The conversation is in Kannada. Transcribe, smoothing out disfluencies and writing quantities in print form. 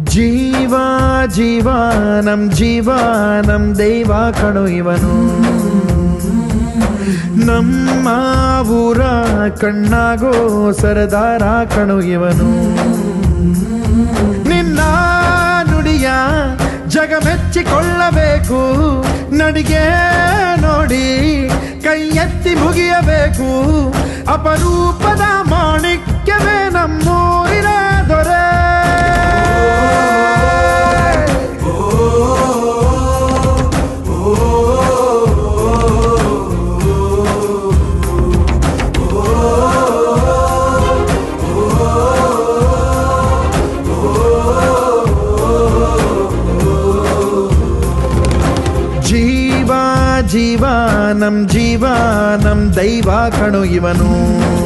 ಜೀವ ಜೀವ ನಮ್ ದೈವ ಕಣೋ ಇವನು. ನಮ್ಮ ಊರ ಕಣ್ಣಾಗೋ ಸರದಾರ ಕಣೋ ಇವನು. ನಿನ್ನ ನುಡಿಯ ಜಗ ಮೆಚ್ಚಿಕೊಳ್ಳಬೇಕು, ನಡಿಗೆ ನೋಡಿ ಕೈ ಎತ್ತಿ ಮುಗಿಯಬೇಕು. ಅಪರೂಪದ ಮಾಣಿಕ್ಯವೇ ನಮ್ಮೂರಿನ ದೊರೆ. ಜೀವ ನಮ್ ದೈವ ಕಣೋ ಇವನು.